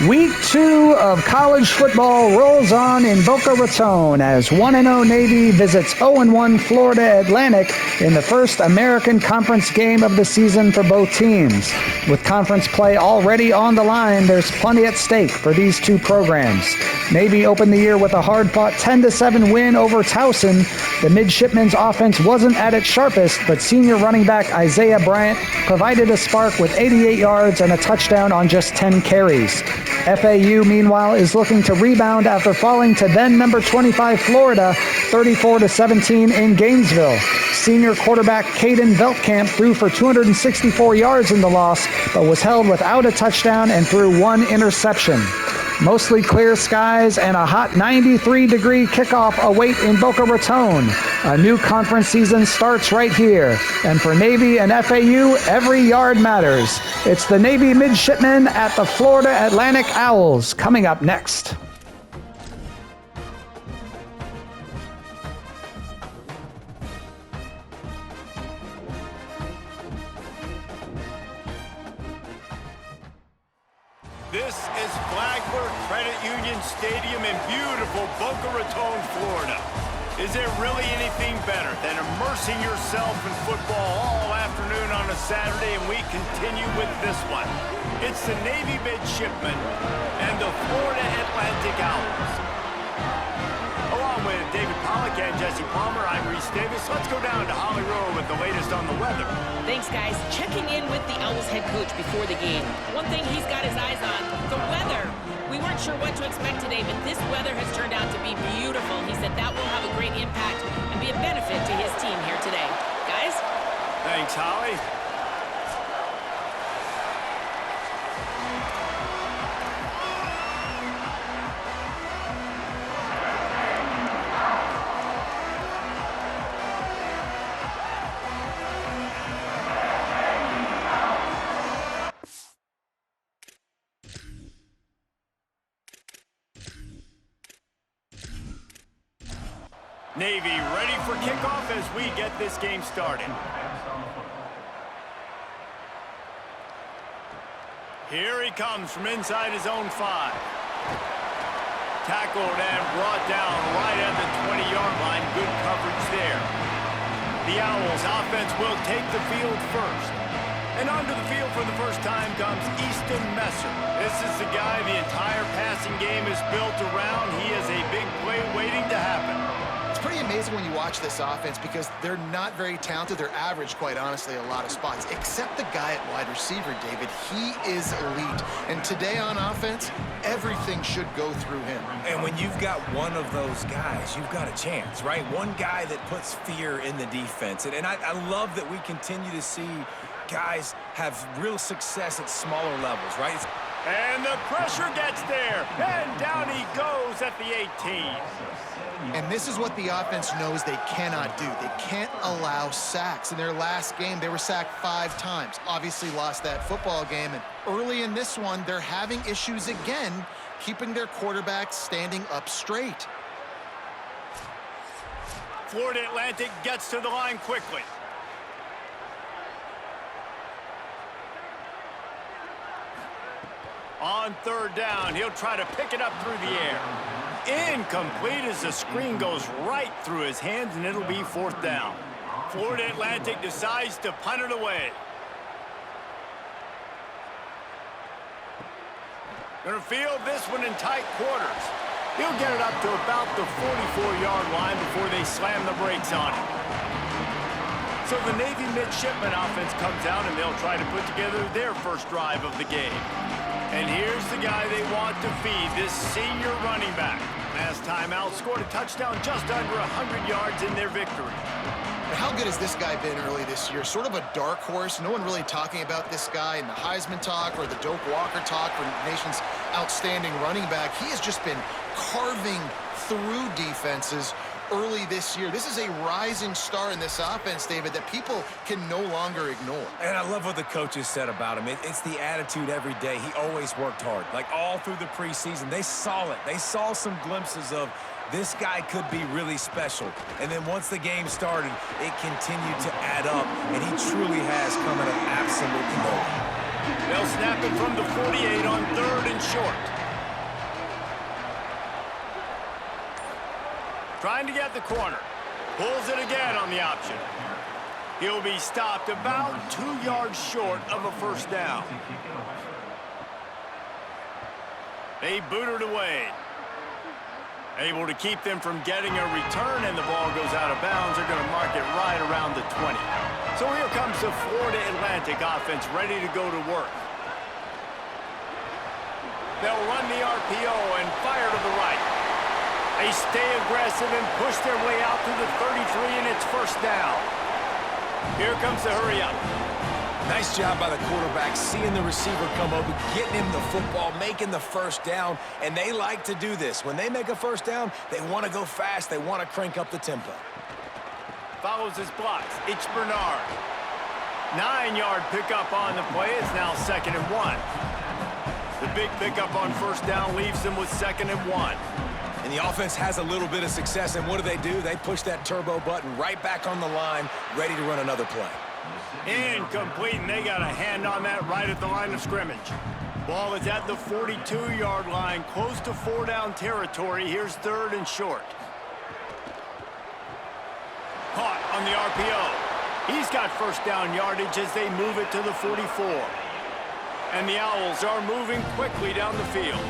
Week 2 of college football rolls on in Boca Raton as 1-0 Navy visits 0-1 Florida Atlantic in the first American Conference game of the season for both teams. With conference play already on the line, there's plenty at stake for these two programs. Navy opened the year with a hard-fought 10-7 win over Towson. The midshipmen's offense wasn't at its sharpest, but senior running back Isaiah Bryant provided a spark with 88 yards and a touchdown on just 10 carries. FAU, meanwhile, is looking to rebound after falling to then number 25 Florida 34-17 in Gainesville. Senior quarterback Caden Veltkamp threw for 264 yards in the loss, but was held without a touchdown and threw one interception. Mostly clear skies and a hot 93-degree kickoff await in Boca Raton. A new conference season starts right here. And for Navy and FAU, every yard matters. It's the Navy Midshipmen at the Florida Atlantic Owls coming up next. This is Flagler Credit Union Stadium in beautiful Boca Raton, Florida. Is there really anything better than immersing yourself in football all afternoon on a Saturday, and we continue with this one. It's the Navy Midshipmen and the Florida Atlantic Owls. Along with David Pollack and Jesse Palmer, I'm Reese Davis. Let's go down to Holly Rowe with the latest on the weather. Thanks, guys. Checking in with the Owls head coach before the game. One thing he's got his eyes on, the weather. We weren't sure what to expect today, but this weather has turned out to be beautiful. He said that will have a great impact and be a benefit to his team here today. Guys? Thanks, Holly. Navy ready for kickoff as we get this game started. Here he comes from inside his own 5. Tackled and brought down right at the 20-yard line. Good coverage there. The Owls offense will take the field first. And onto the field for the first time comes Easton Messer. This is the guy the entire passing game is built around. He has a big play waiting to happen. It's pretty amazing when you watch this offense because they're not very talented. They're average, quite honestly, a lot of spots, except the guy at wide receiver, David. He is elite. And today on offense, everything should go through him. And when you've got one of those guys, you've got a chance, right? One guy that puts fear in the defense. And I love that we continue to see guys have real success at smaller levels, right? And the pressure gets there. And down he goes at the 18. And this is what the offense knows they cannot do. They can't allow sacks. In their last game, they were sacked 5 times. Obviously lost that football game. And early in this one, they're having issues again, keeping their quarterback standing up straight. Florida Atlantic gets to the line quickly. On 3rd down, he'll try to pick it up through the air. Incomplete as the screen goes right through his hands, and it'll be 4th down. Florida Atlantic decides to punt it away. Gonna field this one in tight quarters. He'll get it up to about the 44-yard line before they slam the brakes on him. So the Navy Midshipmen offense comes out, and they'll try to put together their first drive of the game. And here's the guy they want to feed, this senior running back. Last time out, scored a touchdown just under 100 yards in their victory. But how good has this guy been early this year? Sort of a dark horse. No one really talking about this guy in the Heisman talk or the Doak Walker talk for the nation's outstanding running back. He has just been carving through defenses early this year. This is a rising star in this offense, David, that people can no longer ignore. And I love what the coaches said about him. It's the attitude every day. He always worked hard. Like all through the preseason, they saw it. They saw some glimpses of this guy could be really special. And then once the game started, it continued to add up. And he truly has come out of absolutely nowhere. They'll snap it from the 48 on 3rd and short. Trying to get the corner. Pulls it again on the option. He'll be stopped about 2 yards short of a first down. They boot it away. Able to keep them from getting a return, and the ball goes out of bounds. They're going to mark it right around the 20. So here comes the Florida Atlantic offense ready to go to work. They'll run the RPO and fire to the right. They stay aggressive and push their way out to the 33, and it's first down. Here comes the hurry up. Nice job by the quarterback, seeing the receiver come over, getting him the football, making the first down, and they like to do this. When they make a first down, they want to go fast. They want to crank up the tempo. Follows his blocks. It's Bernard. 9-yard pickup on the play. It's now 2nd and 1. The big pickup on first down leaves them with 2nd and 1. And the offense has a little bit of success, and what do? They push that turbo button right back on the line, ready to run another play. Incomplete, and they got a hand on that right at the line of scrimmage. Ball is at the 42-yard line, close to 4-down territory. Here's 3rd and short. Caught on the RPO. He's got first down yardage as they move it to the 44. And the Owls are moving quickly down the field.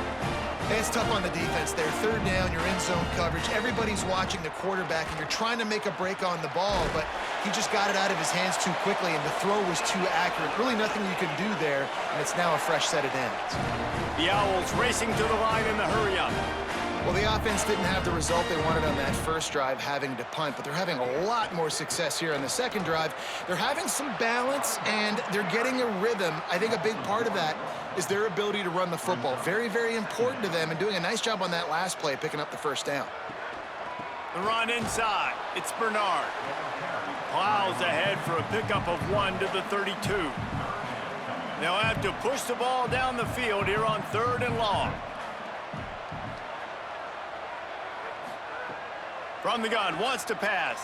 It's tough on the defense there. 3rd down, you're in zone coverage. Everybody's watching the quarterback, and you're trying to make a break on the ball, but he just got it out of his hands too quickly, and the throw was too accurate. Really nothing you can do there, and it's now a fresh set of downs. The Owls racing to the line in the hurry-up. Well, the offense didn't have the result they wanted on that first drive, having to punt, but they're having a lot more success here on the second drive. They're having some balance, and they're getting a rhythm. I think a big part of that is their ability to run the football. Very, very important to them, and doing a nice job on that last play, picking up the first down. The run inside. It's Bernard. Plows ahead for a pickup of 1 to the 32. They'll have to push the ball down the field here on 3rd and long. From the gun, wants to pass.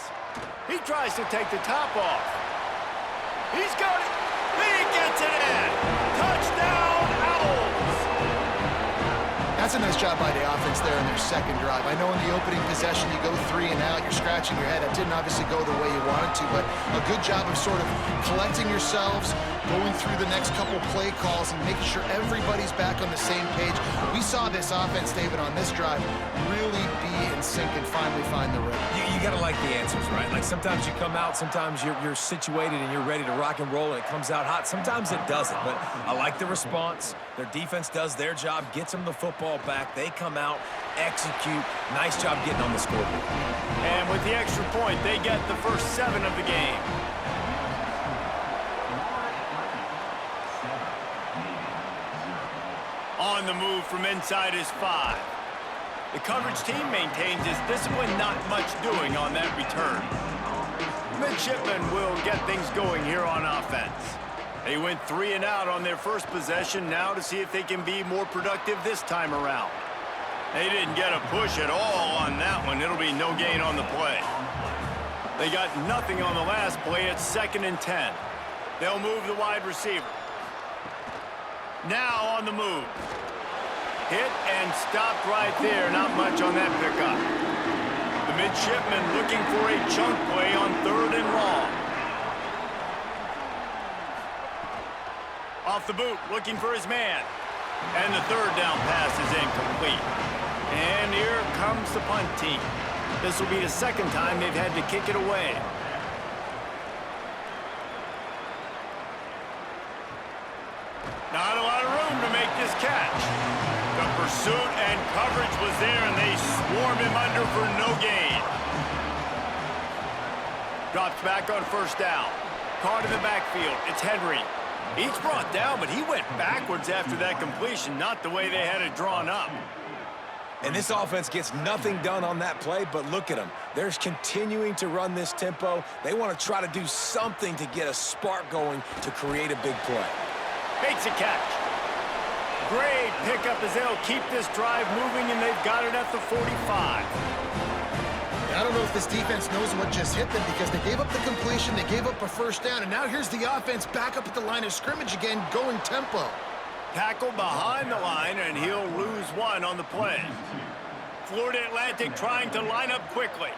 He tries to take the top off. He's got it. He gets it in. Touchdown, Owls. That's a nice job by the offense there in their second drive. I know in the opening possession you go 3 and out, you're scratching your head. That didn't obviously go the way you wanted to, but a good job of sort of collecting yourselves, going through the next couple play calls and making sure everybody's back on the same page. We saw this offense, David, on this drive really be in sync and finally find the rhythm. You got to like the answers, right? Like sometimes you come out, sometimes you're situated and you're ready to rock and roll and it comes out hot. Sometimes it doesn't, but I like the response. Their defense does their job, gets them the football back. They come out, execute. Nice job getting on the scoreboard. And with the extra point, they get the first 7 of the game. On the move from inside is 5. The coverage team maintains its discipline, not much doing on that return. Midshipmen will get things going here on offense. They went 3 and out on their first possession, now to see if they can be more productive this time around. They didn't get a push at all on that one. It'll be no gain on the play. They got nothing on the last play. It's 2nd and 10. They'll move the wide receiver. Now on the move. Hit and stopped right there. Not much on that pickup. The midshipmen looking for a chunk play on 3rd and long. Off the boot, looking for his man. And the 3rd down pass is incomplete. And here comes the punt team. This will be the 2nd time they've had to kick it away. Not a lot of room to make this catch. The pursuit and coverage was there, and they swarmed him under for no gain. Drops back on 1st down. Caught in the backfield. It's Henry. He's brought down, but he went backwards after that completion, not the way they had it drawn up. And this offense gets nothing done on that play, but look at them. They're continuing to run this tempo. They want to try to do something to get a spark going to create a big play. Makes a catch. Great pickup as they'll keep this drive moving, and they've got it at the 45. I don't know if this defense knows what just hit them because they gave up the completion, they gave up a 1st down, and now here's the offense back up at the line of scrimmage again, going tempo. Tackle behind the line, and he'll lose 1 on the play. Florida Atlantic trying to line up quickly.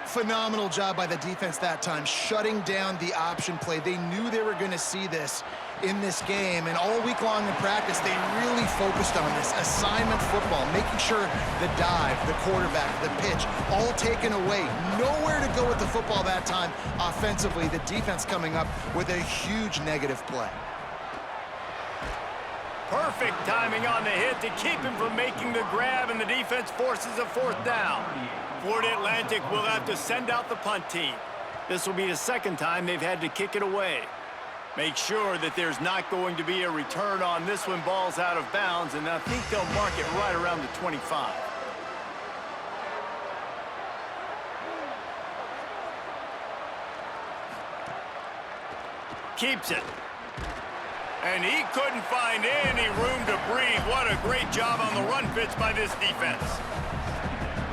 Phenomenal job by the defense that time, shutting down the option play. They knew they were going to see this in this game, and all week long in practice, they really focused on this assignment football, making sure the dive, the quarterback, the pitch, all taken away. Nowhere to go with the football that time offensively. The defense coming up with a huge negative play. Perfect timing on the hit to keep him from making the grab, and the defense forces a fourth down. Florida Atlantic will have to send out the punt team. This will be the second time they've had to kick it away. Make sure that there's not going to be a return on this when ball's out of bounds, and I think they'll mark it right around the 25. Keeps it. And he couldn't find any room to breathe. What a great job on the run fits by this defense.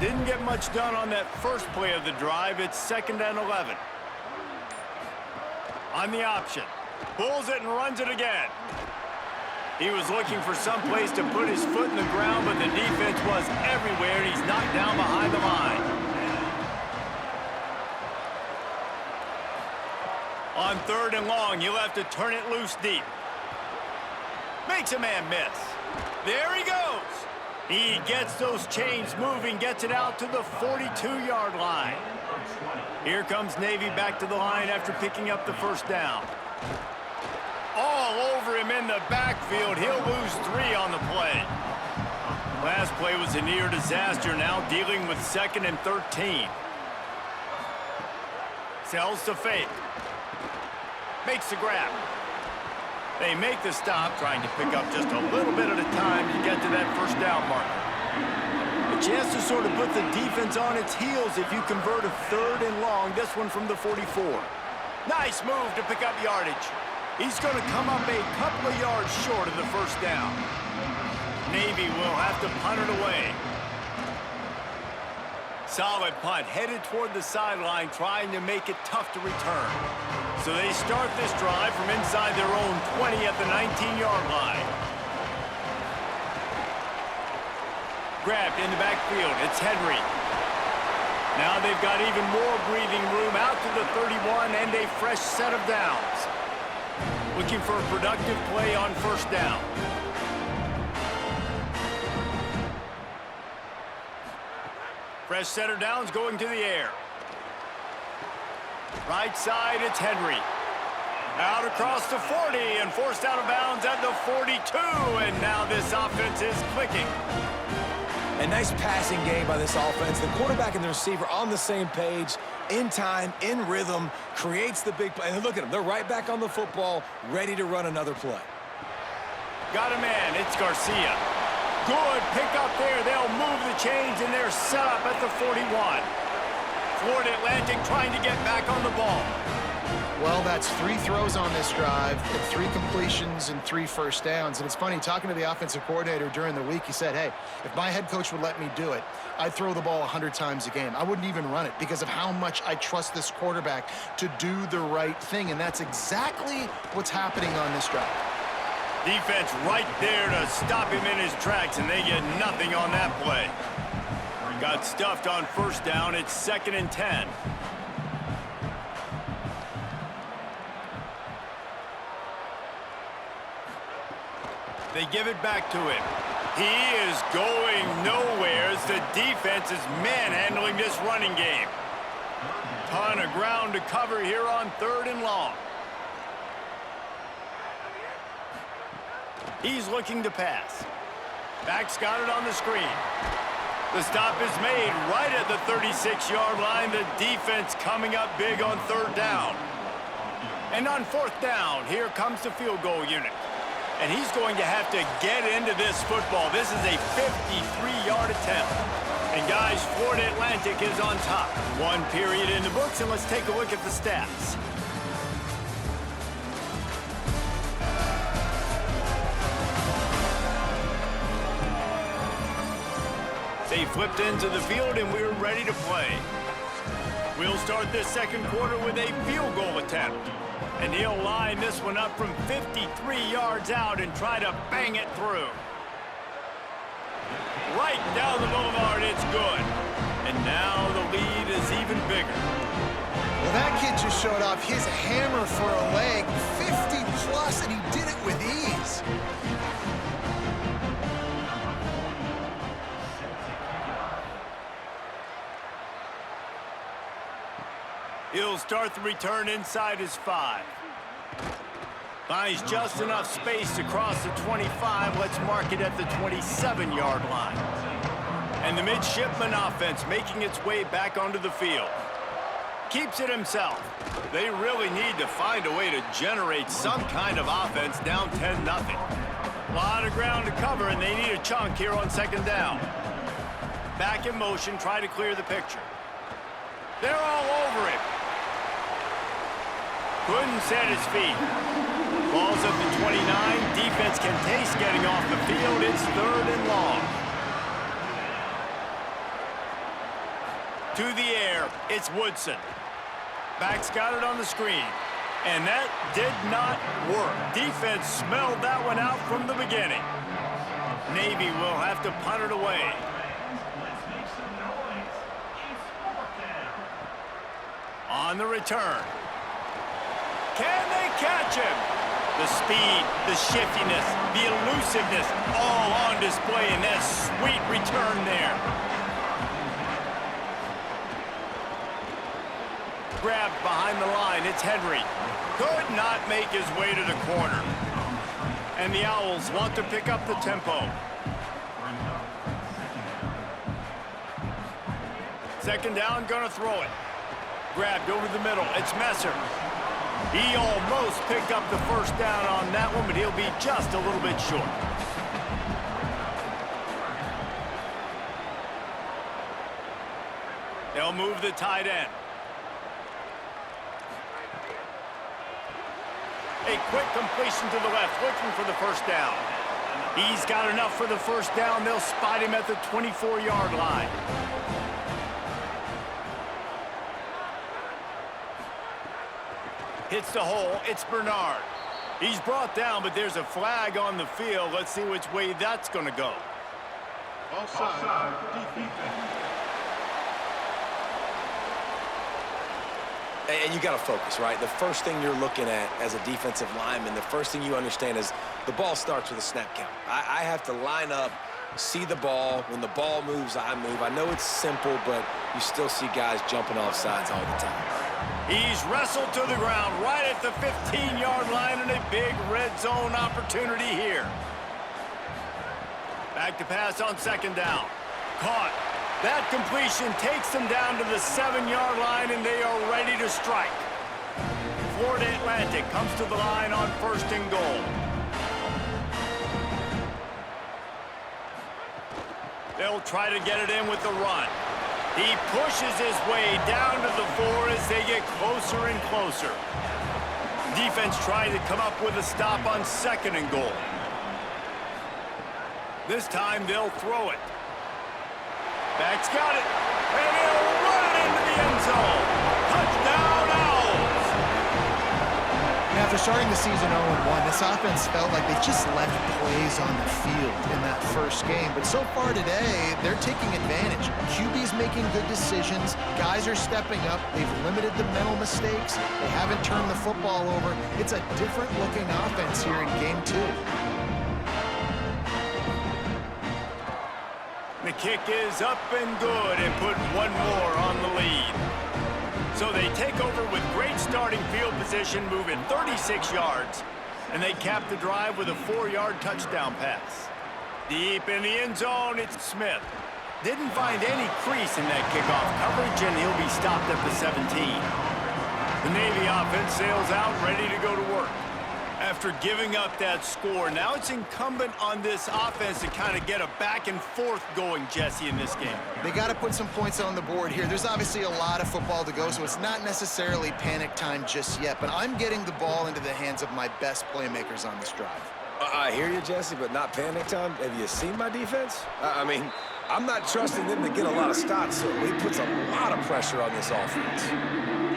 Didn't get much done on that first play of the drive. It's 2nd and 11. On the option. Pulls it and runs it again. He was looking for some place to put his foot in the ground, but the defense was everywhere, and he's knocked down behind the line. On 3rd and long, he'll have to turn it loose deep. Makes a man miss. There he goes. He gets those chains moving, gets it out to the 42-yard line. Here comes Navy back to the line after picking up the first down. All over him in the backfield. He'll lose 3 on the play. Last play was a near disaster, now dealing with 2nd and 13. Sells to fake. Makes the grab. They make the stop, trying to pick up just a little bit at a time to get to that first down marker. A chance to sort of put the defense on its heels if you convert a 3rd and long, this one from the 44. Nice move to pick up yardage. He's going to come up a couple of yards short of the first down. Navy will have to punt it away. Solid punt, headed toward the sideline, trying to make it tough to return. So they start this drive from inside their own 20 at the 19-yard line. Grabbed in the backfield, it's Henry. Now they've got even more breathing room out to the 31 and a fresh set of downs. Looking for a productive play on first down. Fresh set of downs going to the air. Right side, it's Henry. Out across the 40 and forced out of bounds at the 42. And now this offense is clicking. A nice passing game by this offense. The quarterback and the receiver on the same page, in time, in rhythm, creates the big play. And look at them. They're right back on the football, ready to run another play. Got a man. It's Garcia. Good pick up there. They'll move the chains, and they're set up at the 41. Florida Atlantic trying to get back on the ball. Well, that's 3 throws on this drive, and 3 completions and 3 first downs. And it's funny, talking to the offensive coordinator during the week, he said, hey, if my head coach would let me do it, I'd throw the ball 100 times a game. I wouldn't even run it because of how much I trust this quarterback to do the right thing. And that's exactly what's happening on this drive. Defense right there to stop him in his tracks, and they get nothing on that play. Got stuffed on first down. It's 2nd and 10. They give it back to him. He is going nowhere as the defense is manhandling this running game. Ton of ground to cover here on 3rd and long. He's looking to pass. Back's got it on the screen. The stop is made right at the 36-yard line. The defense coming up big on 3rd down. And on 4th down, here comes the field goal unit. And he's going to have to get into this football. This is a 53-yard attempt. And guys, Florida Atlantic is on top. 1 period in the books, and let's take a look at the stats. They flipped into the field, and we're ready to play. We'll start this second quarter with a field goal attempt. And he'll line this one up from 53 yards out and try to bang it through. Right down the boulevard, it's good. And now the lead is even bigger. Well, that kid just showed off his hammer for a leg, 50-plus, and he did it with ease. He'll start the return inside his 5. Finds just enough space to cross the 25. Let's mark it at the 27-yard line. And the midshipman offense making its way back onto the field. Keeps it himself. They really need to find a way to generate some kind of offense down 10-0. A lot of ground to cover, and they need a chunk here on second down. Back in motion, try to clear the picture. They're all over him. Couldn't set his feet. Ball's up to 29. Defense can taste getting off the field. It's 3rd and long. To the air, it's Woodson. Back's got it on the screen. And that did not work. Defense smelled that one out from the beginning. Navy will have to punt it away. On the return. Can they catch him? The speed, the shiftiness, the elusiveness, all on display in that sweet return there. Grabbed behind the line, it's Henry. Could not make his way to the corner. And the Owls want to pick up the tempo. Second down, gonna throw it. Grabbed over the middle, it's Messer. He almost picked up the first down on that one, but he'll be just a little bit short. They'll move the tight end. A quick completion to the left, looking for the first down. He's got enough for the first down. They'll spot him at the 24-yard line. Hits the hole. It's Bernard. He's brought down, but there's a flag on the field. Let's see which way that's going to go. Offside. And you got to focus, right? The first thing you're looking at as a defensive lineman, the first thing you understand is the ball starts with a snap count. I have to line up, see the ball. When the ball moves, I move. I know it's simple, but you still see guys jumping off sides all the time. He's wrestled to the ground right at the 15-yard line, and a big red zone opportunity here. Back to pass on second down. Caught. That completion takes them down to the 7-yard line, and they are ready to strike. Florida Atlantic comes to the line on 1st and goal. They'll try to get it in with the run. He pushes his way down to the 4 as they get closer and closer. Defense trying to come up with a stop on 2nd and goal. This time they'll throw it. Back's got it, and he'll run it into the end zone. Touchdown, Owls! After starting the season 0-1, this offense felt like they just left plays on the field in that first game. But so far today, they're taking advantage. QB's making good decisions. Guys are stepping up. They've limited the mental mistakes. They haven't turned the football over. It's a different-looking offense here in Game 2. The kick is up and good and put one more on the lead. So they take over with great starting field position, moving 36 yards, and they cap the drive with a 4-yard touchdown pass. Deep in the end zone, it's Smith. Didn't find any crease in that kickoff coverage, and he'll be stopped at the 17. The Navy offense sails out, ready to go to work. After giving up that score, now it's incumbent on this offense to kind of get a back and forth going, Jesse, in this game. They got to put some points on the board here. There's obviously a lot of football to go, so it's not necessarily panic time just yet, but I'm getting the ball into the hands of my best playmakers on this drive. I hear you, Jesse, but not panic time. Have you seen my defense? I mean, I'm not trusting them to get a lot of stops, so he puts a lot of pressure on this offense.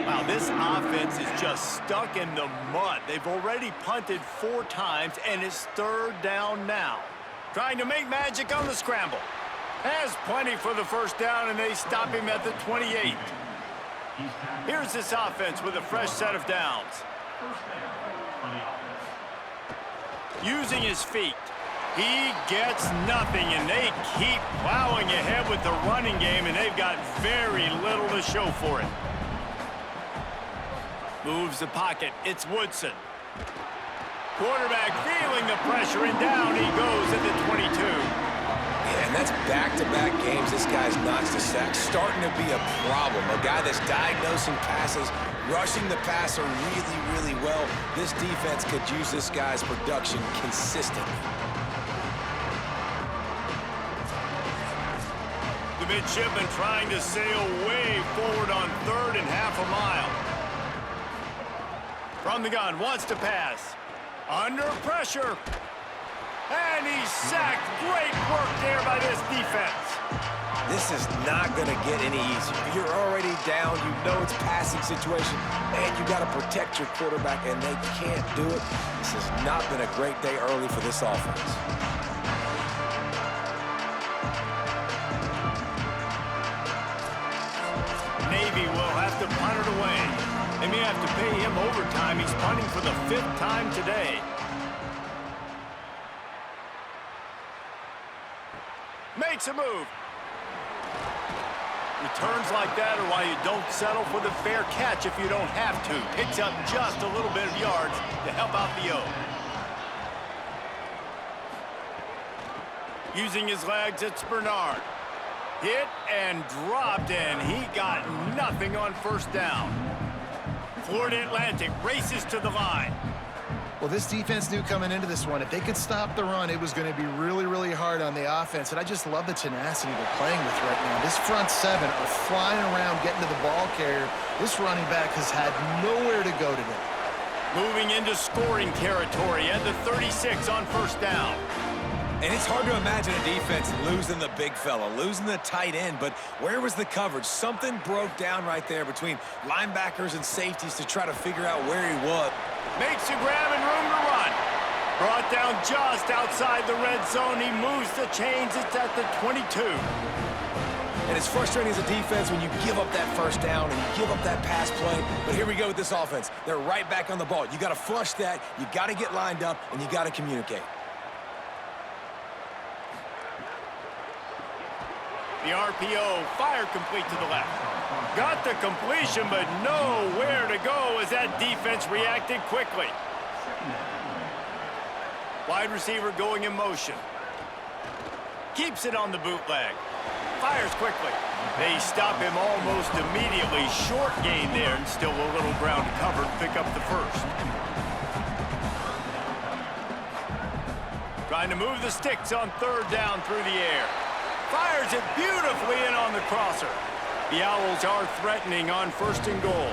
Wow, this offense is just stuck in the mud. They've already punted 4 times, and it's 3rd down now. Trying to make magic on the scramble. Has plenty for the first down, and they stop him at the 28. Here's this offense with a fresh set of downs. Using his feet. He gets nothing, and they keep plowing ahead with the running game, and they've got very little to show for it. Moves the pocket. It's Woodson. Quarterback feeling the pressure, and down he goes at the 22. Yeah, and that's back-to-back games. This guy's notched a sack, starting to be a problem. A guy that's diagnosing passes, rushing the passer really, really well. This defense could use this guy's production consistently. The midshipman trying to sail way forward on 3rd and half a mile. From the gun, wants to pass. Under pressure. And he's sacked. Great work there by this defense. This is not going to get any easier. You're already down. You know it's a passing situation. And you got to protect your quarterback, and they can't do it. This has not been a great day early for this offense. Navy will have to punt it away. They may have to pay him overtime. He's punting for the 5th time today. Makes a move. Returns like that are why you don't settle for the fair catch if you don't have to. Picks up just a little bit of yards to help out the O. Using his legs, it's Bernard. Hit and dropped, and he got nothing on first down. Florida Atlantic races to the line. Well, this defense knew coming into this one, if they could stop the run, it was going to be really, really hard on the offense. And I just love the tenacity they're playing with right now. This front 7 are flying around, getting to the ball carrier. This running back has had nowhere to go today. Moving into scoring territory at the 36 on first down. And it's hard to imagine a defense losing the big fella, losing the tight end, but where was the coverage? Something broke down right there between linebackers and safeties to try to figure out where he was. Makes a grab and room to run. Brought down just outside the red zone. He moves the chains. It's at the 22. And it's frustrating as a defense when you give up that first down and you give up that pass play. But here we go with this offense. They're right back on the ball. You got to flush that. You got to get lined up, and you got to communicate. The RPO, fire complete to the left. Got the completion, but nowhere to go as that defense reacted quickly. Wide receiver going in motion. Keeps it on the bootleg. Fires quickly. They stop him almost immediately. Short gain there, and still a little ground to cover to pick up the first. Trying to move the sticks on 3rd down through the air. Fires it beautifully in on the crosser. The Owls are threatening on 1st and goal.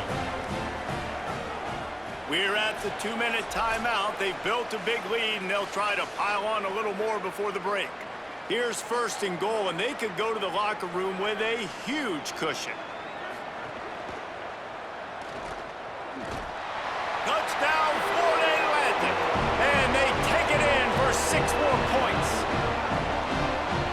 We're at the 2-minute timeout. They've built a big lead, and they'll try to pile on a little more before the break. Here's 1st and goal, and they could go to the locker room with a huge cushion. Touchdown, Florida Atlantic. And they take it in for 6 more points.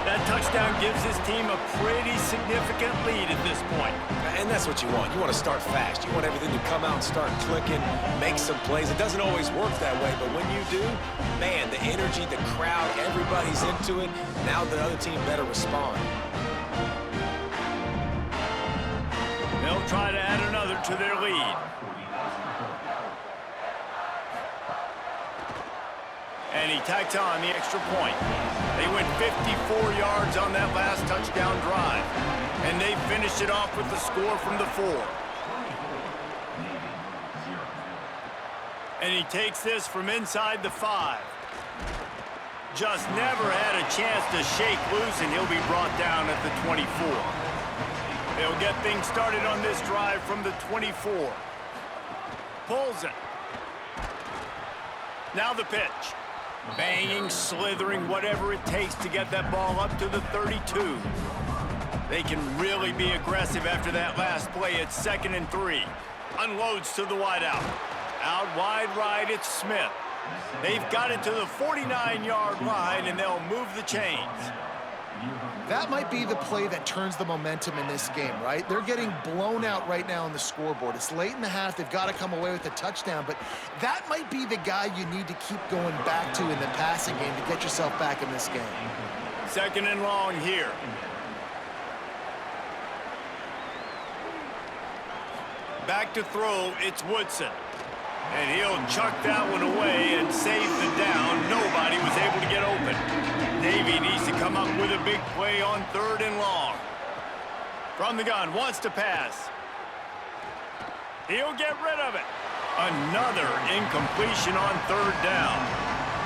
That touchdown gives his team a pretty significant lead at this point. And that's what you want. You want to start fast. You want everything to come out and start clicking, make some plays. It doesn't always work that way, but when you do, man, the energy, the crowd, everybody's into it. Now the other team better respond. They'll try to add another to their lead. And he tacks on the extra point. They went 54 yards on that last touchdown drive. And they finished it off with the score from the 4. And he takes this from inside the 5. Just never had a chance to shake loose, and he'll be brought down at the 24. They'll get things started on this drive from the 24. Pulls it. Now the pitch. Banging, slithering, whatever it takes to get that ball up to the 32. They can really be aggressive after that last play. It's 2nd and 3. Unloads to the wideout. Out wide right, it's Smith. They've got it to the 49-yard line, and they'll move the chains. That might be the play that turns the momentum in this game, right? They're getting blown out right now on the scoreboard. It's late in the half. They've got to come away with a touchdown, but that might be the guy you need to keep going back to in the passing game to get yourself back in this game. Second and long here. Back to throw, it's Woodson. And he'll chuck that one away and save the down. Nobody was able to get open. Navy needs to come up with a big play on third and long. From the gun, wants to pass. He'll get rid of it. Another incompletion on third down.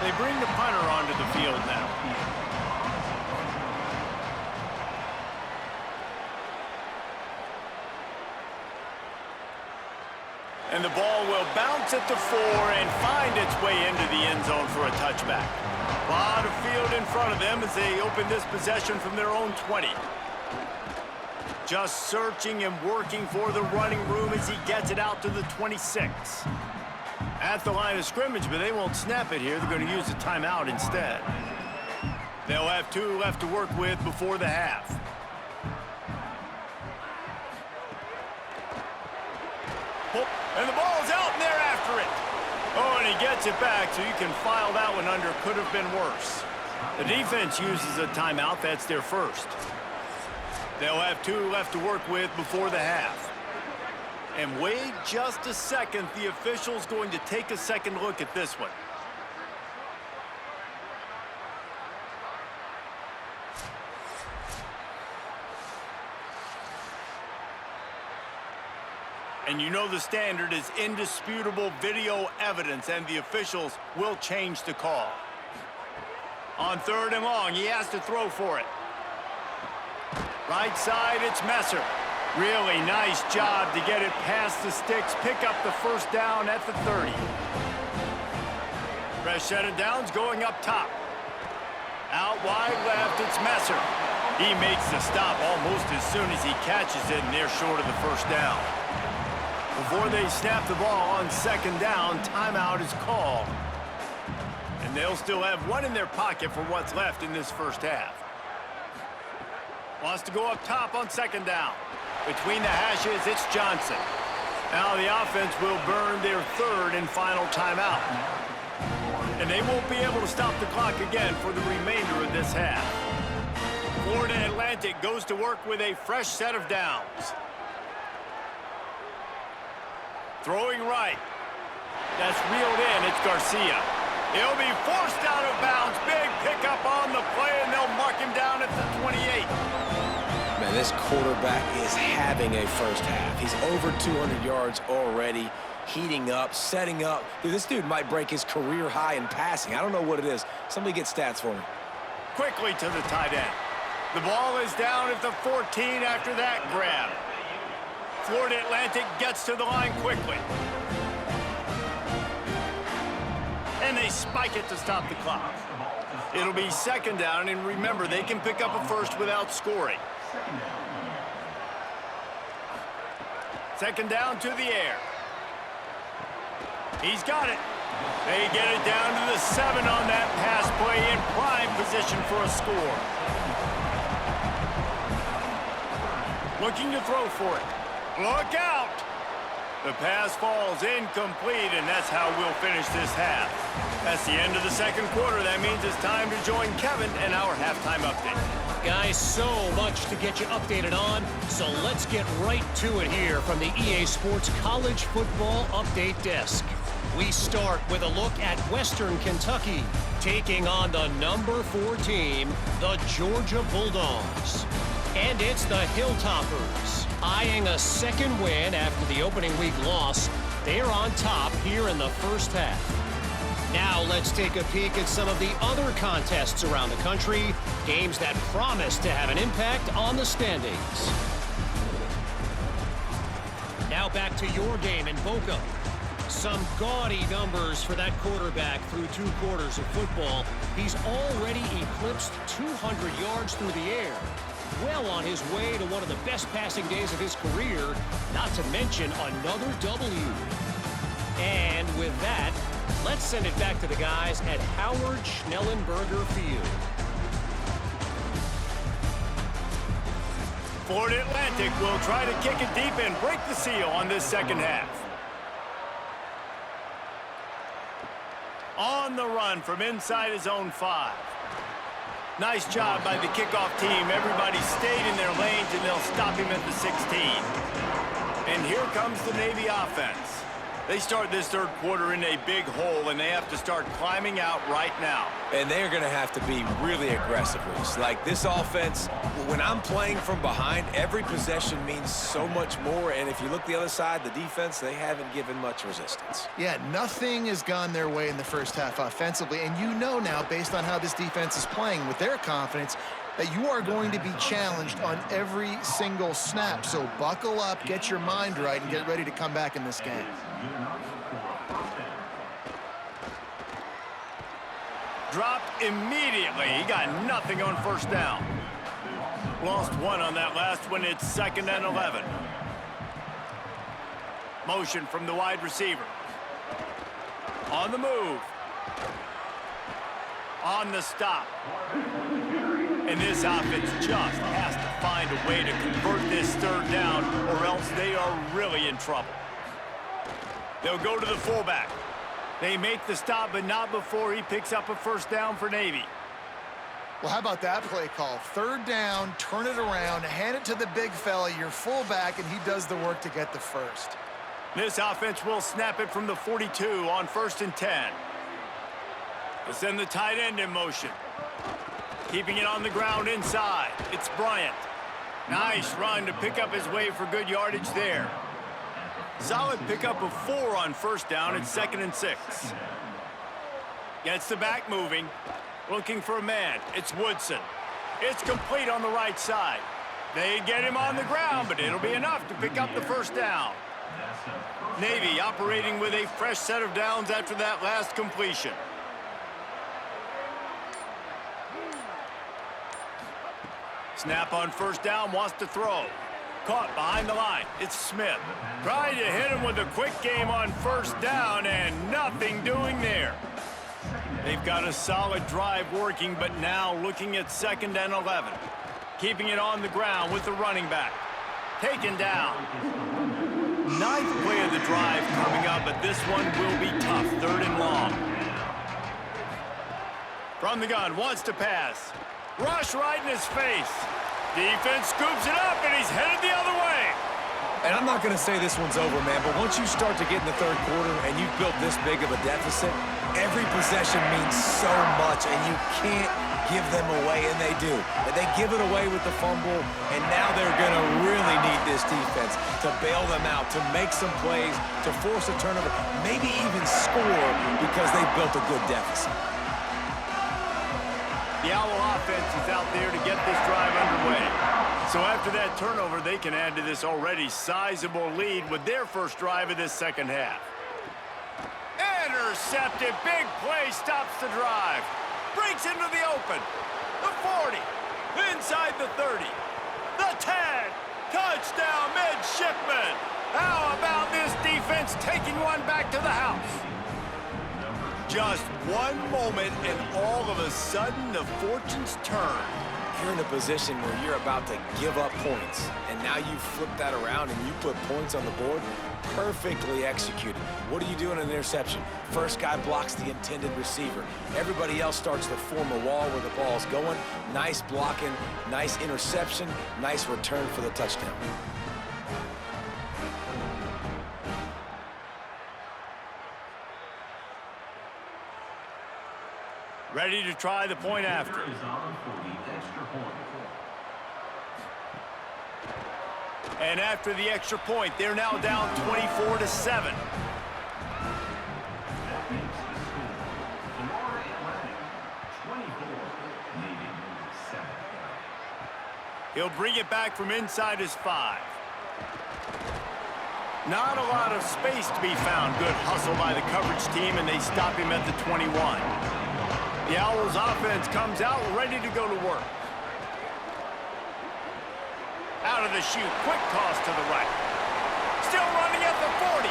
They bring the punter onto the field now. And the ball will bounce at the 4 and find its way into the end zone for a touchback. A lot of field in front of them as they open this possession from their own 20. Just searching and working for the running room as he gets it out to the 26. At the line of scrimmage, but they won't snap it here. They're going to use a timeout instead. They'll have 2 left to work with before the half. And the ball's out, and they're after it. Oh, and he gets it back, so you can file that one under. Could have been worse. The defense uses a timeout. That's their first. They'll have 2 left to work with before the half. And wait just a second. The official's going to take a second look at this one. And you know the standard is indisputable video evidence, and the officials will change the call. On third and long, he has to throw for it. Right side, it's Messer. Really nice job to get it past the sticks, pick up the first down at the 30. Fresh set of downs going up top. Out wide left, it's Messer. He makes the stop almost as soon as he catches it, and they're short of the first down. Before they snap the ball on second down, timeout is called. And they'll still have 1 in their pocket for what's left in this first half. Wants to go up top on second down. Between the hashes, it's Johnson. Now the offense will burn their third and final timeout. And they won't be able to stop the clock again for the remainder of this half. Florida Atlantic goes to work with a fresh set of downs. Throwing right. That's reeled in. It's Garcia. He'll be forced out of bounds. Big pickup on the play, and they'll mark him down at the 28. Man, this quarterback is having a first half. He's over 200 yards already, heating up, setting up. Dude, this dude might break his career high in passing. I don't know what it is. Somebody get stats for me. Quickly to the tight end. The ball is down at the 14 after that grab. Florida Atlantic gets to the line quickly. And they spike it to stop the clock. It'll be second down, and remember, they can pick up a first without scoring. Second down to the air. He's got it. They get it down to the 7 on that pass play, in prime position for a score. Looking to throw for it. Look out! The pass falls incomplete, and that's how we'll finish this half. That's the end of the second quarter. That means it's time to join Kevin and our halftime update. Guys, so much to get you updated on, so let's get right to it here from the EA Sports College Football Update Desk. We start with a look at Western Kentucky, taking on the number 4 team, the Georgia Bulldogs. And it's the Hilltoppers, eyeing a second win after the opening week loss. They're on top here in the first half. Now let's take a peek at some of the other contests around the country, games that promise to have an impact on the standings. Now back to your game in Boca. Some gaudy numbers for that quarterback through 2 quarters of football. He's already eclipsed 200 yards through the air. Well on his way to one of the best passing days of his career, not to mention another W. And with that, Let's send it back to the guys at Howard Schnellenberger Field. Florida Atlantic will try to kick it deep and break the seal on this second half. On the run from inside his own 5. Nice job by the kickoff team. Everybody stayed in their lanes, and they'll stop him at the 16. And here comes the Navy offense. They start this third quarter in a big hole, and they have to start climbing out right now. And they're going to have to be really aggressive. Like this offense, when I'm playing from behind, every possession means so much more. And if you look the other side, the defense, they haven't given much resistance. Yeah, nothing has gone their way in the first half offensively. And you know now, based on how this defense is playing with their confidence, that you are going to be challenged on every single snap. So buckle up, get your mind right, and get ready to come back in this game. Dropped immediately. He got nothing on first down. Lost 1 on that last one. It's 2nd and 11. Motion from the wide receiver. On the move. On the stop. And this offense just has to find a way to convert this third down, or else they are really in trouble. They'll go to the fullback. They make the stop, but not before he picks up a first down for Navy. Well, how about that play call? Third down, turn it around, hand it to the big fella, your fullback, and he does the work to get the first. This offense will snap it from the 42 on 1st and 10. They'll send the tight end in motion. Keeping it on the ground inside. It's Bryant. Nice run to pick up his way for good yardage there. Solid pickup of 4 on first down. It's 2nd and 6. Gets the back moving. Looking for a man. It's Woodson. It's complete on the right side. They get him on the ground, but it'll be enough to pick up the first down. Navy operating with a fresh set of downs after that last completion. Snap on first down, wants to throw. Caught behind the line. It's Smith. Trying to hit him with a quick game on first down, and nothing doing there. They've got a solid drive working, but now looking at 2nd and 11. Keeping it on the ground with the running back. Taken down. 9th play of the drive coming up, but this one will be tough. 3rd and long. From the gun, wants to pass. Rush right in his face. Defense scoops it up, and he's headed the other way. And I'm not going to say this one's over, man, but once you start to get in the third quarter and you've built this big of a deficit, every possession means so much, and you can't give them away, and they do. But they give it away with the fumble, and now they're going to really need this defense to bail them out, to make some plays, to force a turnover, maybe even score because they've built a good deficit. The Owl offense is out there to get this drive underway. So after that turnover, they can add to this already sizable lead with their first drive of this second half. Intercepted. Big play stops the drive. Breaks into the open. The 40. Inside the 30. The 10. Touchdown, midshipman. How about this defense taking one back to the house? Just one moment, and all of a sudden, the fortunes turn. You're in a position where you're about to give up points, and now you flip that around and you put points on the board. Perfectly executed. What do you do in an interception? First guy blocks the intended receiver. Everybody else starts to form a wall where the ball's going. Nice blocking, nice interception, nice return for the touchdown. Ready to try the point after. And after the extra point, they're now down 24-7. He'll bring it back from inside his 5. Not a lot of space to be found. Good hustle by the coverage team, and they stop him at the 21. The Owls offense comes out ready to go to work. Out of the chute, quick toss to the right. Still running at the 40.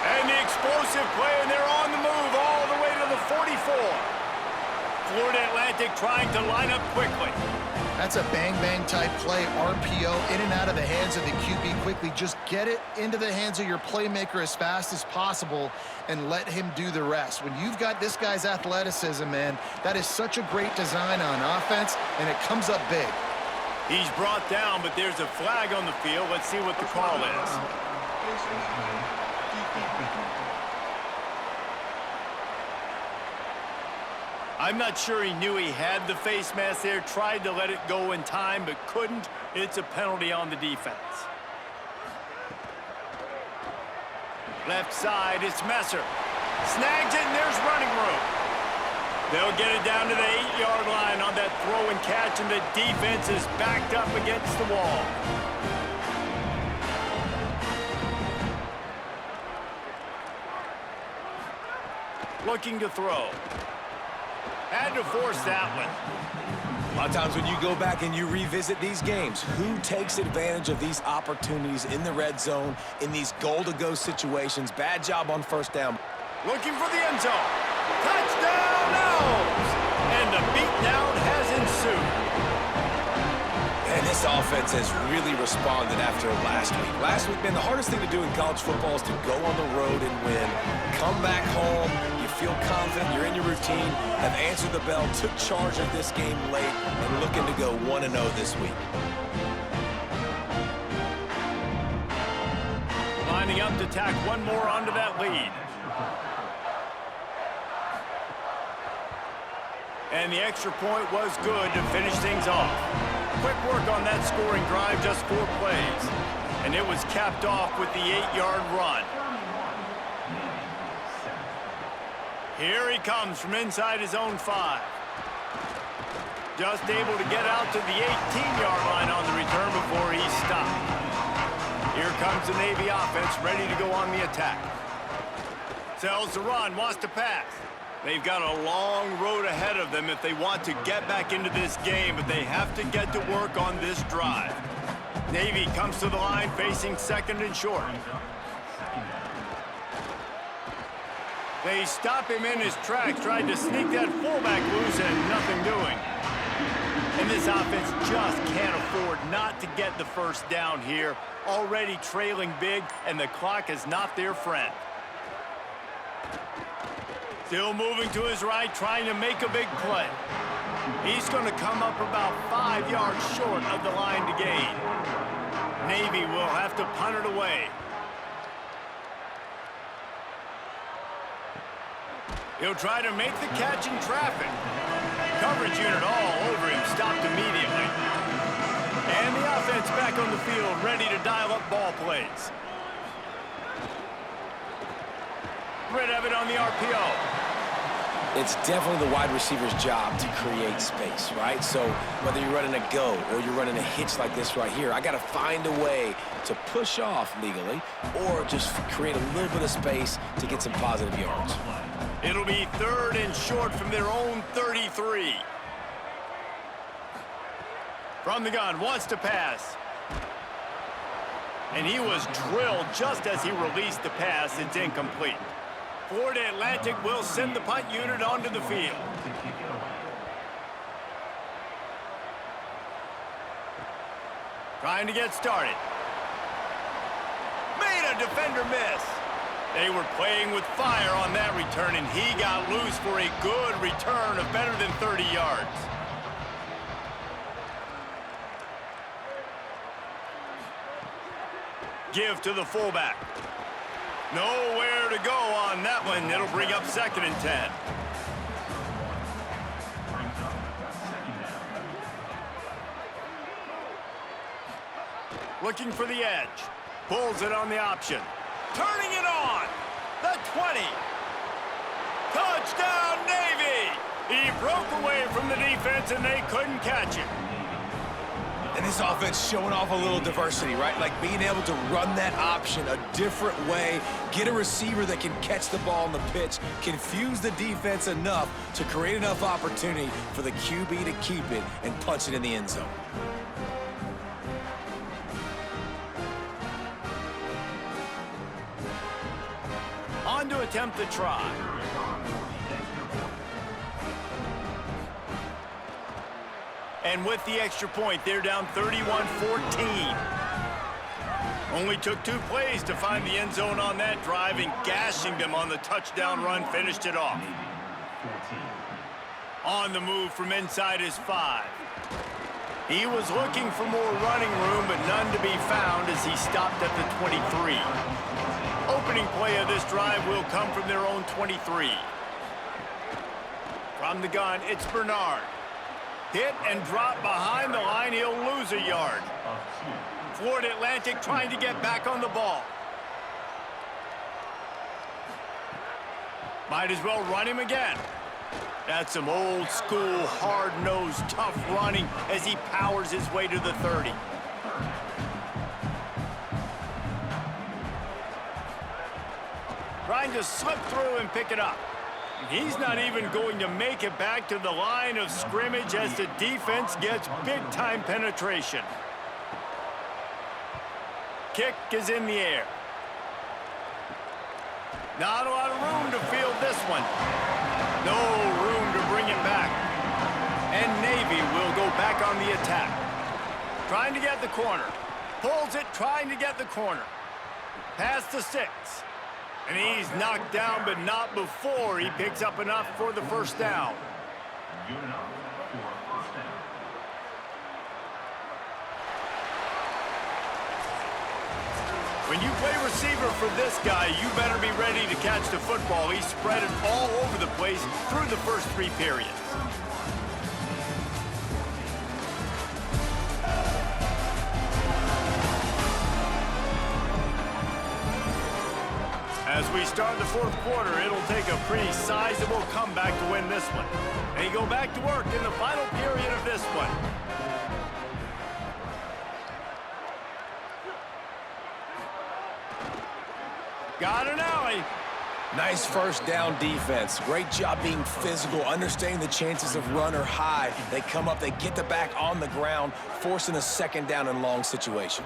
And the explosive play, and they're on the move all the way to the 44. Florida Atlantic trying to line up quickly. That's a bang-bang type play, RPO, in and out of the hands of the QB quickly. Just get it into the hands of your playmaker as fast as possible and let him do the rest. When you've got this guy's athleticism, man, that is such a great design on offense, and it comes up big. He's brought down, but there's a flag on the field. Let's see what the call is. I'm not sure he knew he had the face mask there, tried to let it go in time, but couldn't. It's a penalty on the defense. Left side, it's Messer. Snags it, and there's running room. They'll get it down to the 8-yard line on that throw and catch, and the defense is backed up against the wall. Looking to throw. Had to force that one. A lot of times when you go back and you revisit these games, who takes advantage of these opportunities in the red zone, in these goal-to-go situations? Bad job on first down. Looking for the end zone. Touchdown, Owls! And the beatdown has ensued. And this offense has really responded after last week. Last week, man, the hardest thing to do in college football is to go on the road and win. Come back home, you feel confident, you're in your routine, have answered the bell, took charge of this game late, and looking to go 1-0 this week. Lining up to tack one more onto that lead. And the extra point was good to finish things off. Quick work on that scoring drive, just 4 plays. And it was capped off with the 8-yard run. Here he comes from inside his own 5. Just able to get out to the 18-yard line on the return before he stopped. Here comes the Navy offense ready to go on the attack. Sells the run, wants to pass. They've got a long road ahead of them if they want to get back into this game, but they have to get to work on this drive. Navy comes to the line facing second and short. They stop him in his tracks, tried to sneak that fullback loose and nothing doing. And this offense just can't afford not to get the first down here. Already trailing big, and the clock is not their friend. Still moving to his right, trying to make a big play. He's going to come up about 5 yards short of the line to gain. Navy will have to punt it away. He'll try to make the catch in traffic. Coverage unit all over him, stopped immediately. And the offense back on the field, ready to dial up ball plays. Rid of it on the RPO. It's definitely the wide receiver's job to create space, right? So whether you're running a go or you're running a hitch like this right here, I got to find a way to push off legally or just create a little bit of space to get some positive yards. It'll be 3rd and short from their own 33. From the gun, wants to pass. And he was drilled just as he released the pass. It's incomplete. Florida Atlantic will send the punt unit onto the field. Trying to get started. Made a defender miss. They were playing with fire on that return, and he got loose for a good return of better than 30 yards. Give to the fullback. Nowhere to go on that one. It'll bring up 2nd and 10. Looking for the edge. Pulls it on the option. Turning it on. The 20. Touchdown, Navy! He broke away from the defense, and they couldn't catch him. And this offense showing off a little diversity, right? Like being able to run that option a different way, get a receiver that can catch the ball on the pitch, confuse the defense enough to create enough opportunity for the QB to keep it and punch it in the end zone. attempt the try. And with the extra point, they're down 31-14. Only took 2 plays to find the end zone on that drive, and gashing them on the touchdown run finished it off. On the move from inside his 5. He was looking for more running room, but none to be found as he stopped at the 23. Opening play of this drive will come from their own 23. From the gun, it's Bernard. Hit and drop behind the line. He'll lose a yard. Florida Atlantic trying to get back on the ball. Might as well run him again. That's some old school, hard-nosed, tough running as he powers his way to the 30. Trying to slip through and pick it up. He's not even going to make it back to the line of scrimmage as the defense gets big-time penetration. Kick is in the air. Not a lot of room to field this one. No room to bring it back. And Navy will go back on the attack. Trying to get the corner. Pulls it, trying to get the corner. Past the 6. And he's knocked down, but not before he picks up enough for the first down. When you play receiver for this guy, you better be ready to catch the football. He's spread it all over the place through the first 3 periods. As we start the 4th quarter, it'll take a pretty sizable comeback to win this one. They go back to work in the final period of this one. Got an alley. Nice first down defense. Great job being physical, understanding the chances of run or high. They come up, they get the back on the ground, forcing a 2nd down and long situation.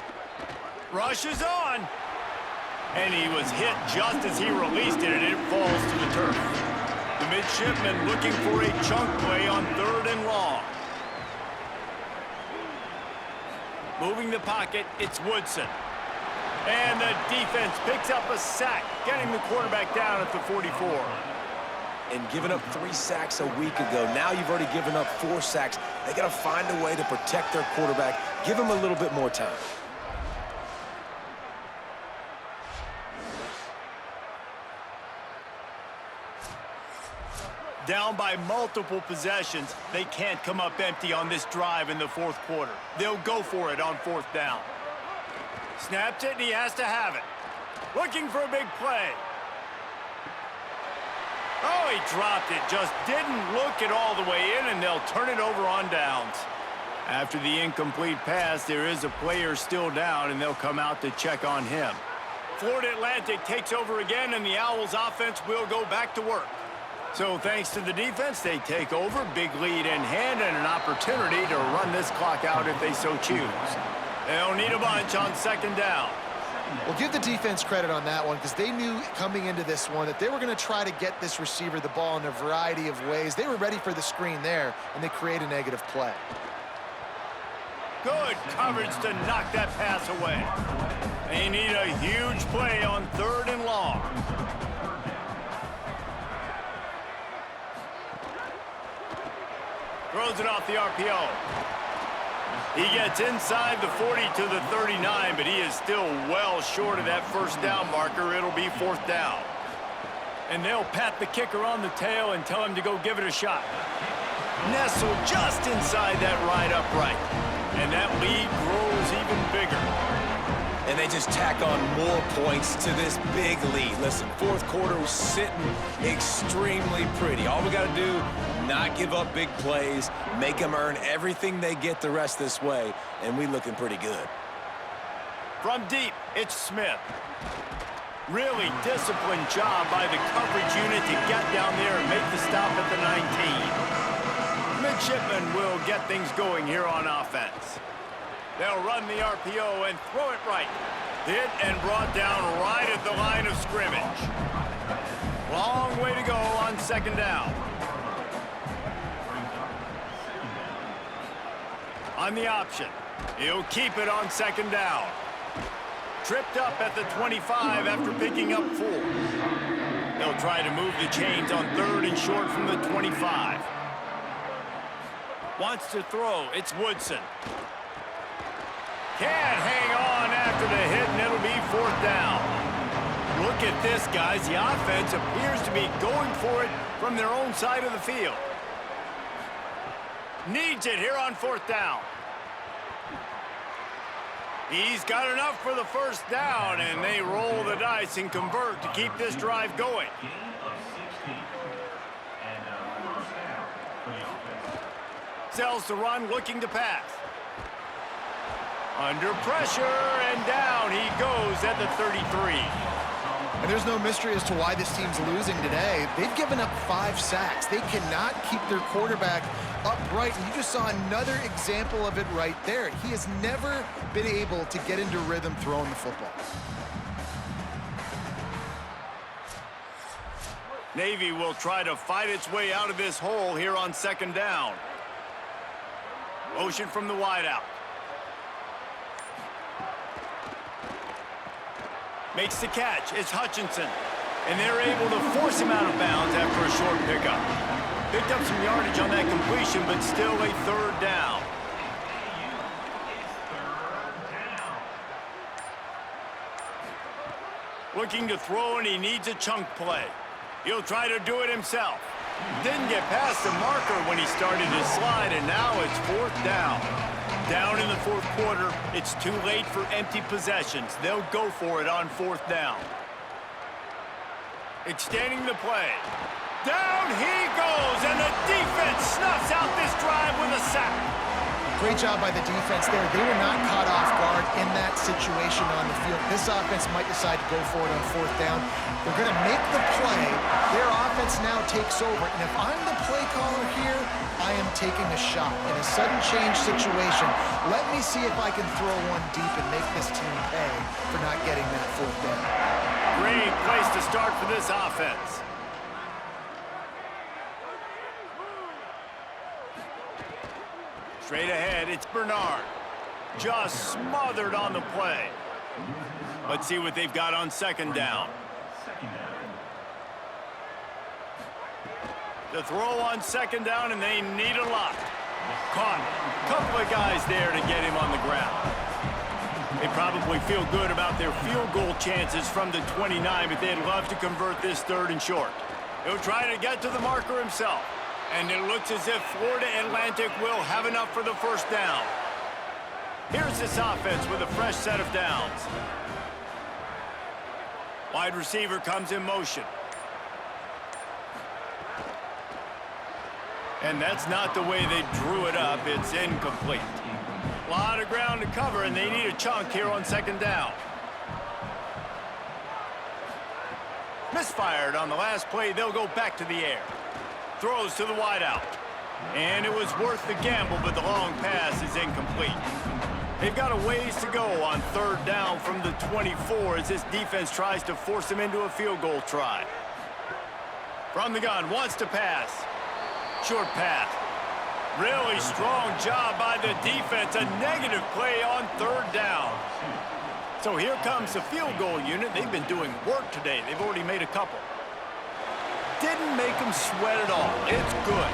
Rush is on. And he was hit just as he released it, and it falls to the turf. The midshipman looking for a chunk play on 3rd and long. Moving the pocket, it's Woodson. And the defense picks up a sack, getting the quarterback down at the 44. And giving up 3 sacks a week ago. Now you've already given up 4 sacks. They got to find a way to protect their quarterback. Give him a little bit more time. Down by multiple possessions, they can't come up empty on this drive in the 4th quarter. They'll go for it on 4th down. Snaps it, and he has to have it. Looking for a big play. Oh, he dropped it. Just didn't look it all the way in, and they'll turn it over on downs. After the incomplete pass, there is a player still down, and they'll come out to check on him. Florida Atlantic takes over again, and the Owls offense will go back to work. So thanks to the defense, they take over, big lead in hand, and an opportunity to run this clock out if they so choose. They'll need a bunch on 2nd down. Well, give the defense credit on that one because they knew coming into this one that they were going to try to get this receiver the ball in a variety of ways. They were ready for the screen there, and they create a negative play. Good coverage to knock that pass away. They need a huge play on 3rd and long. Throws it off the RPO. He gets inside the 40 to the 39, but he is still well short of that 1st down marker. It'll be 4th down. And they'll pat the kicker on the tail and tell him to go give it a shot. Nestled just inside that right upright. And that lead grows even bigger. And they just tack on more points to this big lead. Listen, 4th quarter was sitting extremely pretty. All we got to do, not give up big plays, make them earn everything they get the rest this way, and we looking pretty good. From deep, it's Smith. Really disciplined job by the coverage unit to get down there and make the stop at the 19. Midshipmen will get things going here on offense. They'll run the RPO and throw it right. Hit and brought down right at the line of scrimmage. Long way to go on second down. On the option. He'll keep it on second down. Tripped up at the 25 after picking up 4. They'll try to move the chains on 3rd and short from the 25. Wants to throw. It's Woodson. Can't hang on after the hit, and it'll be 4th down. Look at this, guys. The offense appears to be going for it from their own side of the field. Needs it here on 4th down. He's got enough for the 1st down, and they roll the dice and convert to keep this drive going. Sells to run, looking to pass. Under pressure, and down he goes at the 33. And there's no mystery as to why this team's losing today. They've given up 5 sacks. They cannot keep their quarterback upright, and you just saw another example of it right there. He has never been able to get into rhythm throwing the football. Navy will try to fight its way out of this hole here on 2nd down. Motion from the wideout. Makes the catch. It's Hutchinson. And they're able to force him out of bounds after a short pickup. Picked up some yardage on that completion, but still a 3rd down. Looking to throw, and he needs a chunk play. He'll try to do it himself. Didn't get past the marker when he started his slide, and now it's 4th down. Down in the 4th quarter, it's too late for empty possessions. They'll go for it on 4th down. Extending the play. Down he goes, and the defense snuffs out this drive with a sack. Great job by the defense there. They were not caught off guard in that situation on the field. This offense might decide to go for it on 4th down. They're going to make the play. Their offense now takes over. And if I'm the play caller here, I am taking a shot. In a sudden change situation, let me see if I can throw one deep and make this team pay for not getting that 4th down. Great place to start for this offense. Straight ahead, it's Bernard. Just smothered on the play. Let's see what they've got on 2nd down. The throw on 2nd down, and they need a lot. Caught. Couple of guys there to get him on the ground. They probably feel good about their field goal chances from the 29, but they'd love to convert this 3rd and short. He'll try to get to the marker himself. And it looks as if Florida Atlantic will have enough for the 1st down. Here's this offense with a fresh set of downs. Wide receiver comes in motion. And that's not the way they drew it up. It's incomplete. A lot of ground to cover, and they need a chunk here on 2nd down. Misfired on the last play. They'll go back to the air. Throws to the wideout. And it was worth the gamble, but the long pass is incomplete. They've got a ways to go on 3rd down from the 24 as this defense tries to force him into a field goal try. From the gun, wants to pass. Short pass. Really strong job by the defense. A negative play on 3rd down. So here comes the field goal unit. They've been doing work today. They've already made a couple. Didn't make them sweat at all. It's good.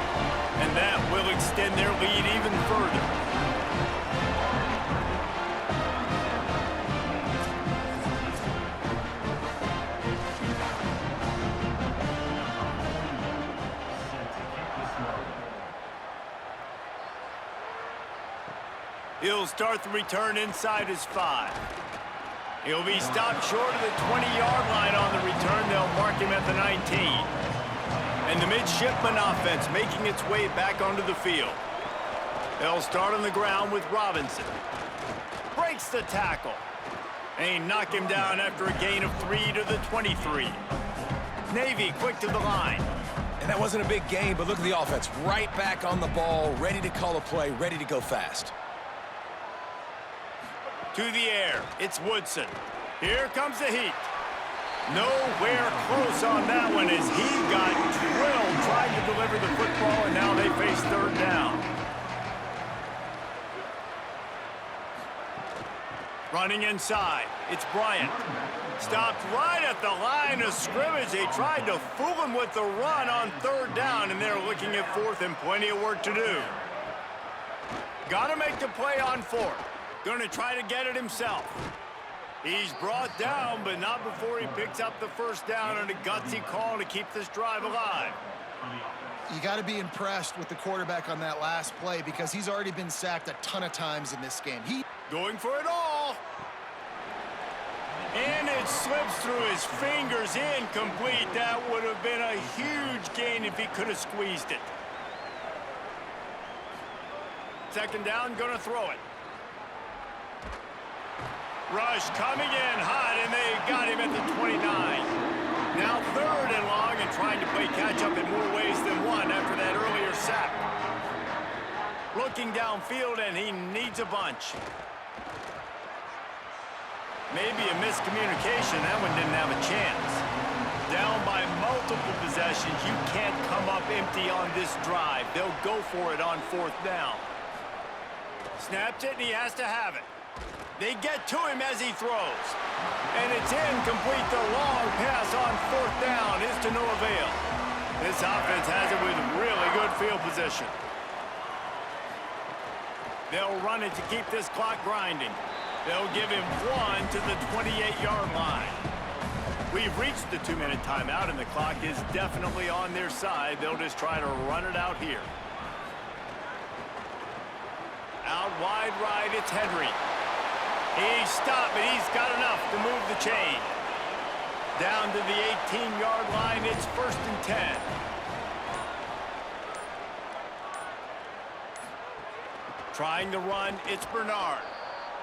And that will extend their lead even further. He'll start the return inside his 5. He'll be stopped short of the 20-yard line on the return. They'll mark him at the 19. And the midshipman offense making its way back onto the field. They'll start on the ground with Robinson. Breaks the tackle. They knock him down after a gain of 3 to the 23. Navy quick to the line. And that wasn't a big gain, but look at the offense. Right back on the ball, ready to call a play, ready to go fast. To the air, it's Woodson. Here comes the heat. Nowhere close on that one as he got drilled trying to deliver the football, and now they face third down. Running inside, it's Bryant. Stopped right at the line of scrimmage. They tried to fool him with the run on third down, and they're looking at fourth and plenty of work to do. Got to make the play on fourth. Going to try to get it himself. He's brought down, but not before he picks up the first down on a gutsy call to keep this drive alive. You got to be impressed with the quarterback on that last play because he's already been sacked a ton of times in this game. Going for it all. And it slips through his fingers, incomplete. That would have been a huge gain if he could have squeezed it. Second down, gonna throw it. Rush coming in hot, and they got him at the 29. Now third and long, and trying to play catch-up in more ways than one after that earlier sack. Looking downfield, and he needs a bunch. Maybe a miscommunication. That one didn't have a chance. Down by multiple possessions. You can't come up empty on this drive. They'll go for it on fourth down. Snaps it, and he has to have it. They get to him as he throws. And it's incomplete. The long pass on fourth down is to no avail. This offense has it with really good field position. They'll run it to keep this clock grinding. They'll give him one to the 28-yard line. We've reached the 2-minute timeout, and the clock is definitely on their side. They'll just try to run it out here. Out wide right, it's Henry. He's stopped, but he's got enough to move the chain. Down to the 18-yard line, it's first and 10. Trying to run, it's Bernard.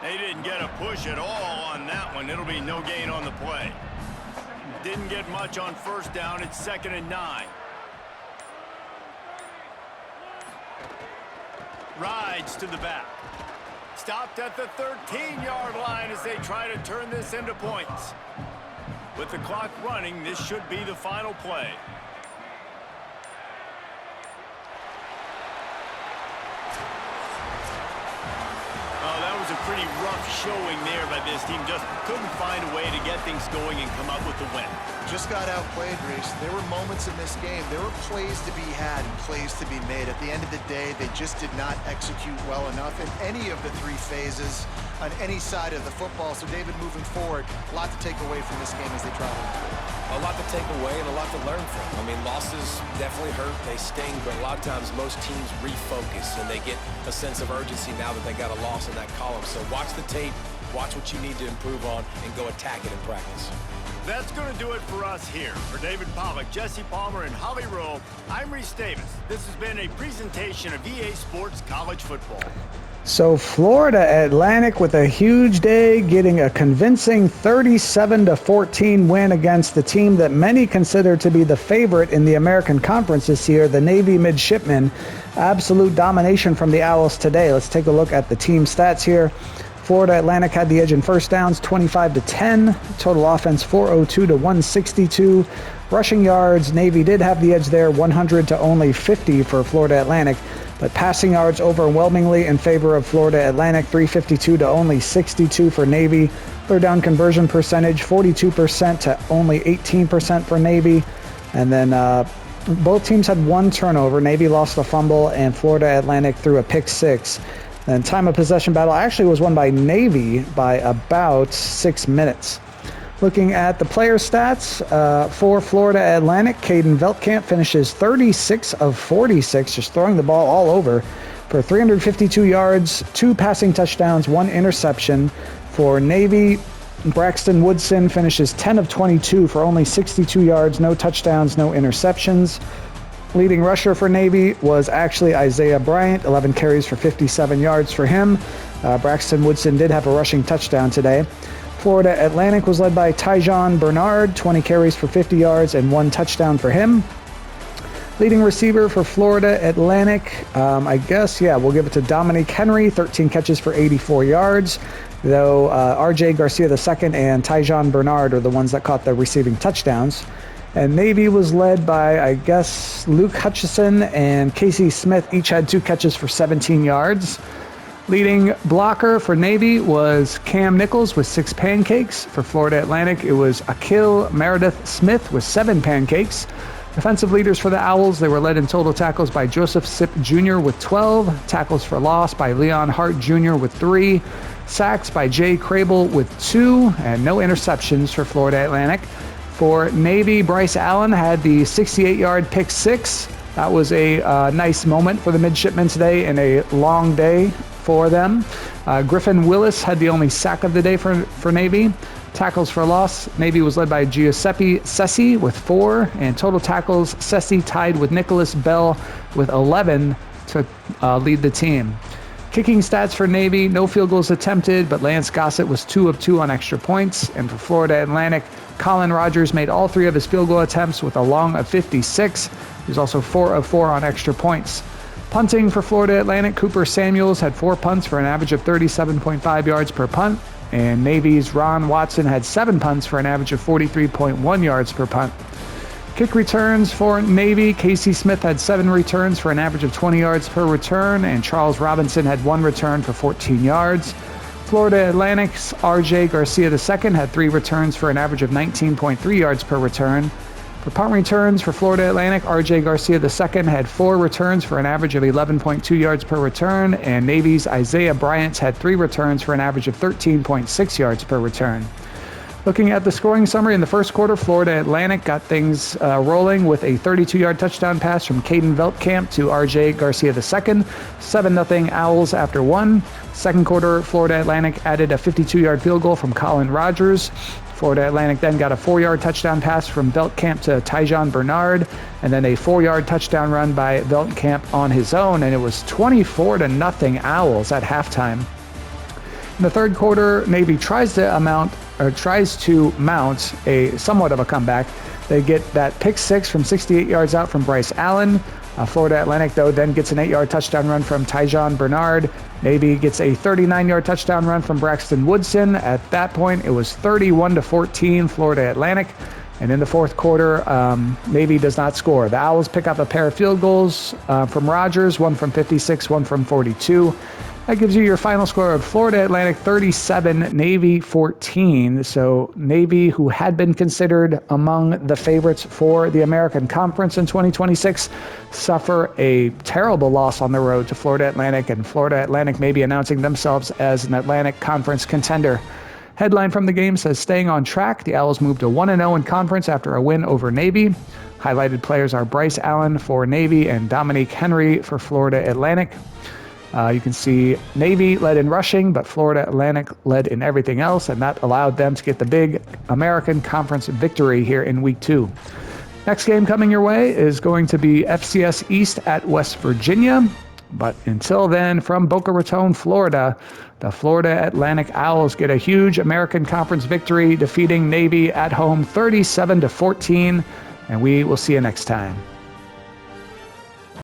They didn't get a push at all on that one. It'll be no gain on the play. Didn't get much on first down. It's second and 9. Rides to the back. Stopped at the 13-yard line as they try to turn this into points. With the clock running, this should be the final play. Oh, that was a pretty rough showing there by this team. Just couldn't find a way to get things going and come up with the win. Just got outplayed, Reese. There were moments in this game. There were plays to be had and plays to be made. At the end of the day, they just did not execute well enough in any of the three phases on any side of the football. So, David, moving forward, a lot to take away from this game as they travel. A lot to take away and a lot to learn from. I mean, losses definitely hurt. They sting, but a lot of times most teams refocus and they get a sense of urgency now that they got a loss in that column. So watch the tape, watch what you need to improve on, and go attack it in practice. That's going to do it for us here. For David Pollack, Jesse Palmer, and Holly Rowe, I'm Reese Davis. This has been a presentation of EA Sports College Football. So Florida Atlantic with a huge day, getting a convincing 37-14 win against the team that many consider to be the favorite in the American Conference this year, the Navy Midshipmen. Absolute domination from the Owls today. Let's take a look at the team stats here. Florida Atlantic had the edge in first downs, 25-10. Total offense, 402 to 162. Rushing yards, Navy did have the edge there, 100 to only 50 for Florida Atlantic. But passing yards overwhelmingly in favor of Florida Atlantic, 352 to only 62 for Navy. Third down conversion percentage, 42% to only 18% for Navy. And then both teams had one turnover. Navy lost a fumble, and Florida Atlantic threw a pick six. And time of possession battle actually was won by Navy by about 6 minutes. Looking at the player stats for Florida Atlantic, Caden Veltkamp finishes 36 of 46, just throwing the ball all over for 352 yards, 2 passing touchdowns, 1 interception. For Navy, Braxton Woodson finishes 10 of 22 for only 62 yards, no touchdowns, no interceptions. Leading rusher for Navy was actually Isaiah Bryant, 11 carries for 57 yards for him. Braxton Woodson did have a rushing touchdown today. Florida Atlantic was led by Tyjon Bernard, 20 carries for 50 yards and 1 touchdown for him. Leading receiver for Florida Atlantic, we'll give it to Dominique Henry, 13 catches for 84 yards, though R.J. Garcia II and Tyjon Bernard are the ones that caught the receiving touchdowns. And Navy was led by, Luke Hutchison and Casey Smith, each had 2 catches for 17 yards. Leading blocker for Navy was Cam Nichols with 6 pancakes. For Florida Atlantic, it was Akil Meredith Smith with 7 pancakes. Defensive leaders for the Owls, they were led in total tackles by Joseph Sipp Jr. with 12, tackles for loss by Leon Hart Jr. with 3, sacks by Jay Crable with 2, and no interceptions for Florida Atlantic. For Navy, Bryce Allen had the 68-yard pick 6. That was a nice moment for the midshipmen today and a long day for them. Griffin Willis had the only sack of the day for Navy. Tackles for loss, Navy was led by Giuseppe Sessi with 4, and total tackles, Sessi tied with Nicholas Bell with 11 to lead the team. Kicking stats for Navy, no field goals attempted, but Lance Gossett was 2 of 2 on extra points. And for Florida Atlantic, Colin Rogers made all 3 of his field goal attempts with a long of 56. He was also 4 of 4 on extra points. Punting for Florida Atlantic, Cooper Samuels had 4 punts for an average of 37.5 yards per punt. And Navy's Ron Watson had 7 punts for an average of 43.1 yards per punt. Kick returns for Navy, Casey Smith had 7 returns for an average of 20 yards per return, and Charles Robinson had 1 return for 14 yards. Florida Atlantic's R.J. Garcia II had 3 returns for an average of 19.3 yards per return. For punt returns for Florida Atlantic, R.J. Garcia II had 4 returns for an average of 11.2 yards per return, and Navy's Isaiah Bryant had 3 returns for an average of 13.6 yards per return. Looking at the scoring summary in the first quarter, Florida Atlantic got things rolling with a 32-yard touchdown pass from Caden Veltkamp to R.J. Garcia II, 7-0 Owls after 1. Second quarter, Florida Atlantic added a 52-yard field goal from Colin Rogers. Florida Atlantic then got a 4-yard touchdown pass from Veltkamp to Tyjon Bernard, and then a 4-yard touchdown run by Veltkamp on his own, and it was 24-0 Owls at halftime. In the third quarter, Navy tries to mount a somewhat of a comeback. They get that pick 6 from 68 yards out from Bryce Allen. Florida Atlantic, though, then gets an 8-yard touchdown run from Tyjon Bernard. Navy gets a 39-yard touchdown run from Braxton Woodson. At that point, it was 31-14 Florida Atlantic. And in the fourth quarter, Navy does not score. The Owls pick up a pair of field goals from Rogers, one from 56, one from 42. That gives you your final score of Florida Atlantic 37, Navy 14. So Navy, who had been considered among the favorites for the American Conference in 2026, suffer a terrible loss on the road to Florida Atlantic, and Florida Atlantic may be announcing themselves as an Atlantic Conference contender. Headline from the game says, staying on track, the Owls moved to 1-0 in conference after a win over Navy. Highlighted players are Bryce Allen for Navy and Dominique Henry for Florida Atlantic. You can see Navy led in rushing, but Florida Atlantic led in everything else, and that allowed them to get the big American Conference victory here in Week 2. Next game coming your way is going to be FCS East at West Virginia. But until then, from Boca Raton, Florida, the Florida Atlantic Owls get a huge American Conference victory, defeating Navy at home 37-14, and we will see you next time.